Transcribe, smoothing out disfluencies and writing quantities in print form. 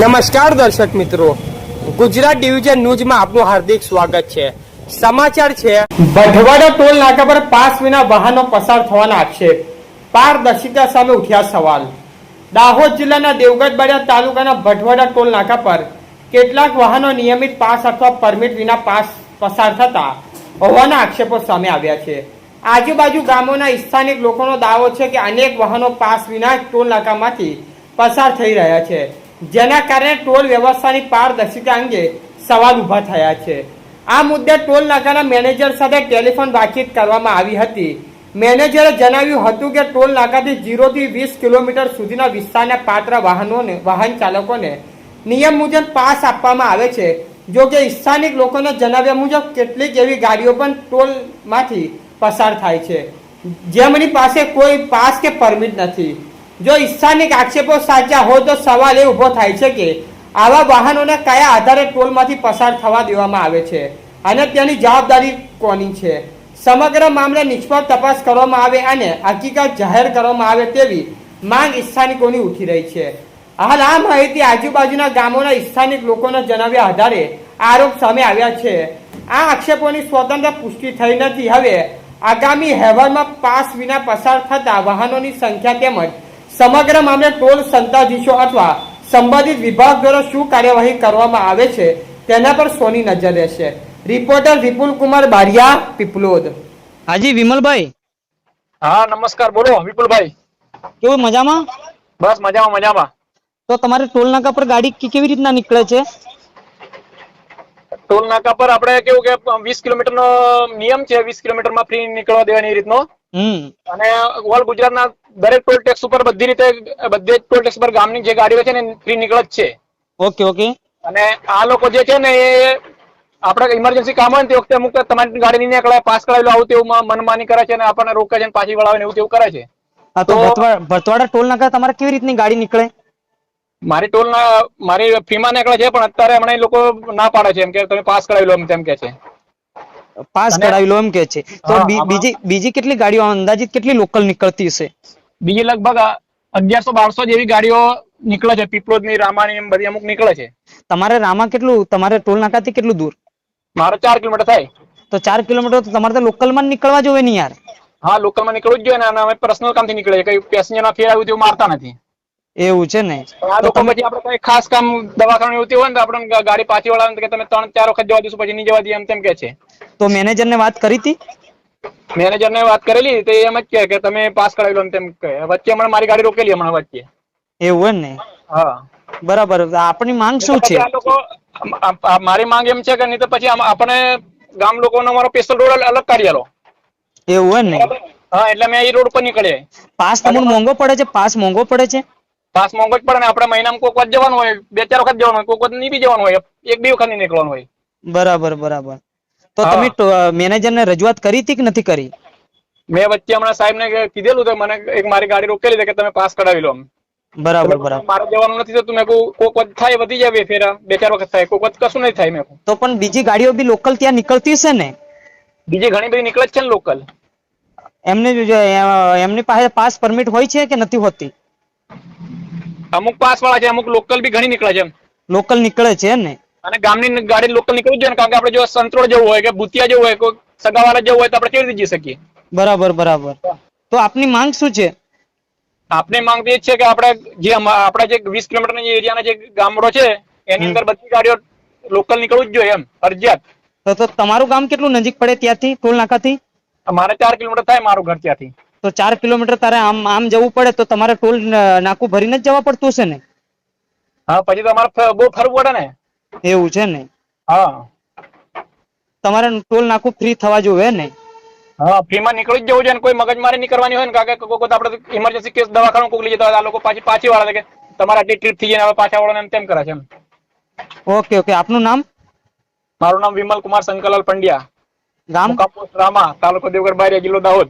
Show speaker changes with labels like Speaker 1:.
Speaker 1: નમસ્કાર દર્શક મિત્રો, ગુજરાત ડિવિઝન ન્યૂઝમાં આપનું હાર્દિક સ્વાગત છે. સમાચાર છે, ભટવાડા ટોલ નાકા પર પાસ વિના વાહનો પસાર થવાના આક્ષેપ, પારદર્શિતા સામે ઉઠ્યા સવાલ. દાહોદ જિલ્લાના દેવગઢ બારિયા તાલુકાના ભટવાડા ટોલ નાકા પર કેટલાક વાહનો નિયમિત પાસ અથવા પરમિટ વિના પાસ પસાર થતા હોવાના આક્ષેપો સામે આવ્યા છે. આજુબાજુ ગામોના સ્થાનિક લોકોનો દાવો છે કે અનેક વાહનો પાસ વિના ટોલ નાકામાંથી પસાર થઈ રહ્યા છે, જેના કારણે ટોલ વ્યવસ્થાની પારદર્શિતા અંગે સવાલ ઉભા થયા છે. આ મુદ્દે ટોલ નાકાના મેનેજર સાથે ટેલિફોન વાતચીત કરવામાં આવી હતી. મેનેજરે જણાવ્યું હતું કે ટોલ નાકાથી 0 થી 20 કિલોમીટર સુધીના વિસ્તારના પાત્ર વાહન ચાલકોને નિયમ મુજબ પાસ આપવામાં આવે છે. જો કે સ્થાનિક લોકોને જણાવ્યા મુજબ કેટલીક એવી ગાડીઓ પણ ટોલમાંથી પસાર થાય છે જેમની પાસે કોઈ પાસ કે પરમિટ નથી. જો સ્થાનિક આક્ષેપો સાચા હોય તો સવાલ એ ઉભો થાય છે કે આવા વાહનોને કયા આધારે ટોલમાંથી પસાર થવા દેવામાં આવે છે અને તેની જવાબદારી કોની છે. સમગ્ર મામલે નિષ્પક્ષ તપાસ કરવામાં આવે અને હકીકત જાહેર કરવામાં આવે તેવી માંગ સ્થાનિકોની ઉઠી રહી છે. હાલ આ માહિતી આજુબાજુના ગામોના સ્થાનિક લોકોના જણાવ્યા આધારે આરોપ સામે આવ્યા છે. આ આક્ષેપોની સ્વતંત્ર પુષ્ટિ થઈ નથી. હવે આગામી અહેવાલમાં પાસ વિના પસાર થતા વાહનોની સંખ્યા તેમજ સમગ્ર મામલે ટોલ સત્તાધીશો અથવા સંબંધિત વિભાગ દ્વારા શું કાર્યવાહી કરવામાં આવે છે તેના પર સોની નજર રહેશે. રિપોર્ટર વિપુલ કુમાર બારિયા, પીપલોદ.
Speaker 2: હાજી વિમલભાઈ.
Speaker 3: હા નમસ્કાર, બોલો વિપુલભાઈ.
Speaker 2: કેવું, મજામાં?
Speaker 3: બસ મજામાં મજામાં.
Speaker 2: તો તમારે ટોલ નાકા પર ગાડી કેવી રીતના નીકળે છે?
Speaker 3: ટોલ નાકા પર આપણે કેવું કે 20 કિલોમીટર નો નિયમ છે, 20 કિલોમીટર માં ફ્રી નીકળવા દેવાની એ રીતનો. અને ઓલ ગુજરાતના દરેક ટોલ ટેક્સ ઉપર બધી રીતે બધે ટોલ ટેક્સ પર ગામની જે ગાડીઓ છે ને ફ્રી નીકળે જ છે.
Speaker 2: Okay okay.
Speaker 3: અને આ લોકો જે છે ને એ આપણે ઇમરજન્સી કામ હોય ને તે વખતે અમુક તમારી ગાડી નહીં નીકળે, પાસ કરાવેલું આવું તેવું મનમાની કરે છે અને આપણને રોકે છે પાછી વળાવે ને એવું તેવું કરે છે.
Speaker 2: હા, તો ભટવાડા ટોલ નાકા તમારે કેવી રીતની ગાડી નીકળે?
Speaker 3: મારી ફીમાં નીકળે છે, પણ અત્યારે હમણાં લોકો ના પાડે છે એમ કે તમે પાસ કરાવી લો એમ કે છે.
Speaker 2: પાસ કરાવી લો એમ કે છે. તો બીજી કેટલી ગાડીઓ અંદાજિત કેટલી લોકલ નીકળતી હશે?
Speaker 3: બીજી લગભગ 1100-1200 જેવી ગાડીઓ નીકળે છે. પીપલોદ ની, રામાની એમ બધી અમુક નીકળે છે.
Speaker 2: તમારે રામા કેટલું, તમારે ટોલ નાકાથી કેટલું દૂર?
Speaker 3: મારો 4 કિલોમીટર થાય.
Speaker 2: તો 4 કિલોમીટર તો તમારે તો લોકલમાં નીકળવા જોઈએ ને યાર.
Speaker 3: હા, લોકલમાં નીકળવું જ જોઈએ ને. અમે પર્સનલ કામથી નીકળે છે, કઈ પેસેન્જર ના ફેર આવ્યું તેવું મારતા નથી.
Speaker 2: એવું છે ને?
Speaker 3: આ લોકો પછી આપણે કઈ ખાસ કામ દવાખાનું એવું હોય ને તો આપણે ગાડી પાછી વળાવે કે તમે 3-4 વખત જવા દઈશું પછી નહીં જવા દઈએ એમ તેમ કે છે.
Speaker 2: તો મેનેજર ને વાત કરી હતી?
Speaker 3: મેનેજર ને વાત કરેલી તો એમ જ કહે કે તમે પાસ કરાવી લો એમ તેમ કહે. વચ્ચે હમણાં મારી ગાડી રોકેલી હમણાં વચ્ચે.
Speaker 2: એવું ને? હા, બરાબર. આપણી માંગ શું છે?
Speaker 3: મારી માંગ એમ છે કે નહીં તો પછી આપણે ગામ લોકોનો અમારો સ્પેશિયલ રોડ અલગ કાઢી આલો.
Speaker 2: એવું ને?
Speaker 3: હા, એટલે મેં એ રોડ પર નીકળે.
Speaker 2: પાસ તમને મોંઘો પડે છે? પાસ મોંઘો પડે છે?
Speaker 3: પાસ મોંઘો જ પડે ને. આપણે મહિનામાં કોઈક વખત જવાનું હોય, 2-4 વખત જવાનું હોય, કોઈક વખત નહીં બી જવાનું હોય, 1-2 વખત નહીં નીકળવાનું હોય.
Speaker 2: બરાબર બરાબર. તો તમે મેનેજર ને રજૂઆત કરી હતી કે નથી કરી?
Speaker 3: મેં વચ્ચે હમણાં સાહેબ ને કીધેલું તો મને એક મારી ગાડી રોકેલી છે કે તમે પાસ કઢાવી લો.
Speaker 2: બરાબર બરાબર.
Speaker 3: મારે જવાનું નથી થતું. મેં કોઈક વખત થાય, વધી જાય ફેરા, 2-4 વખત થાય, કોઈક વખત કશું નહીં થાય. મેં
Speaker 2: તો પણ બીજી ગાડીઓ બી લોકલ ત્યાં નીકળતી હશે ને?
Speaker 3: બીજી ઘણી બધી નીકળે છે ને લોકલ.
Speaker 2: એમની પાસે પાસ પરમિટ હોય છે કે નથી હોતી?
Speaker 3: અમુક પાસ વાળા છે, અમુક લોકલ બી ઘણી નીકળે છે.
Speaker 2: લોકલ નીકળે છે ને? અને
Speaker 3: ગામની ગાડી લોકલ નીકળવું જોઈએ ને, કારણ કે આપણે જો સંતરોડ જવું હોય કે ભૂતિયા જવું હોય, કોઈ સગાવાળા જવું હોય તો આપણે કેવી રીતે જઈ શકીએ?
Speaker 2: બરાબર બરાબર. તો આપની માંગ શું છે?
Speaker 3: આપની માંગ એ છે કે આપણે જે આપણા જે 20 કિલોમીટર એરિયાના જે ગામડો છે એની અંદર બધી ગાડીઓ લોકલ નીકળવું જ જોઈએ એમ ફરજિયાત.
Speaker 2: તો તમારું ગામ કેટલું નજીક પડે ત્યાંથી ટોલ નાકાથી?
Speaker 3: મારે 4 કિલોમીટર થાય મારું ઘર ત્યાંથી.
Speaker 2: તો 4 કિલોમીટર તારે આમ જવું પડે તો તમારે ટોલ નાકું ભરીને જ જવા પડતું હશે ને?
Speaker 3: હા, પછી તો અમારે બહુ ફરવું પડે ને.
Speaker 2: એવું છે ને?
Speaker 3: હા,
Speaker 2: તમારે ટોલ નાકું ફ્રી થવા જોઈએ ને?
Speaker 3: હા, ફ્રીમાં નીકળી જ જવું જોઈએ. કોઈ મગજમારી નહીં કરવાની હોય ને, કારણ કે કોઈ આપણે ઇમરજન્સી કેસ દવાખાનું કોક લઈ જતા હોય, આ લોકો પાછી વાળા કે તમારે આટલી ટ્રીપ થઈ જાય, હવે પાછા વાળો એમ તેમ કરે છે એમ.
Speaker 2: Okay okay. આપનું નામ?
Speaker 3: મારું નામ વિમલ કુમાર શંકરલાલ પંડ્યા,
Speaker 2: ગામ
Speaker 3: રામા, તાલુકો દેવગઢ બારિયા, જિલ્લો દાહોદ.